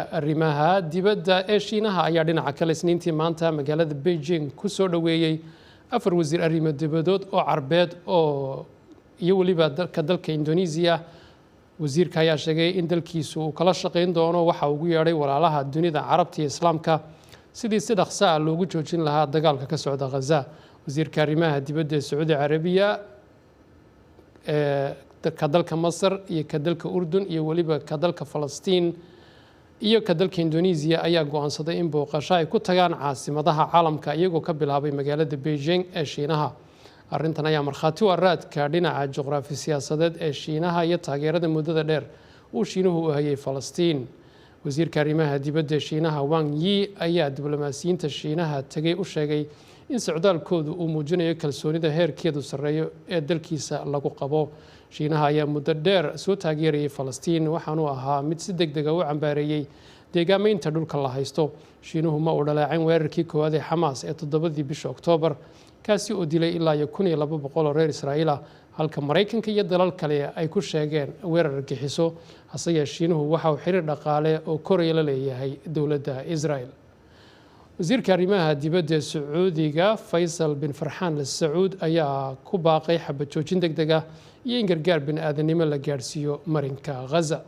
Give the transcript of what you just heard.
arrimaha dibadda ee Shiinaha ayaa dhinaca kale Isniintii maanta magaalada Beijing ku soo dhaweeyay afar wasiir arrimo dibadood oo Carbeed oo iyo waliba dalka Indonesia. Wasiirka ayaa sheegay in dalkiisu uu kala shaqeyn doono waxa ugu yeedhay walaalaha dunida Carabta iyo Islaamka sidii si dhaqso ah loogu joojin lahaa dagaalka ka socda Gaza. Wasiirka arrimaha dibadda ee Sacuudi Carabiya ka dalka Masar iyo ka dalka Urdun iyo waliba ka dalka Falastiin iyo ka dalka Indonesia ayaa go'aansaday in booqasho ay ku tagaan caasimadaha caalamka iyagoo ka bilaabay magaalada Beijing ee Shiinaha. Arrintan ayaa markhaati u ah raadka dhinaca juqraafi siyaasadeed ee Shiinaha iyo taageerada muddada dheer uu Shiinuhu u hayay Falastiin. Wasiirka arrimaha dibadda ee Shiinaha Wang Yi ayaa diblomaasiyiinta Shiinaha tagay u sheegay in socdaalkoodu uu muujinayo kalsoonida heerkeedu sarreeyo ee dalkiisa lagu qabo. Shiinaha ayaa muddo dheer soo taageerayay Falastiin waxaanu ahaa mid si degdeg ah u cambaareeyay deegaamaynta dhulka la haysto. Shiinuhu ma uu dhaleecayn weerarkii koowaad ee Xamaas ee 7 bishii Oktoobar kaasi oo dilay ilaa 1200 oo reer Israa'iil ah halka Mareykanka iyo dalal kale ay ku sheegeen weerar argagixiso. hase yeeshee Shiinuhu waxa uu xiriir dhaqaale oo koraya la leeyahay dowladda Israa'iil. wasiirka arrimaha dibadda ee Sacuudiga Faysal bin Farxaan Al Sacuud ayaa ku baaqay xabad joojin degdeg ah iyo in gargaar bini'aadanimo la gaarsiiyo marinka Gaza.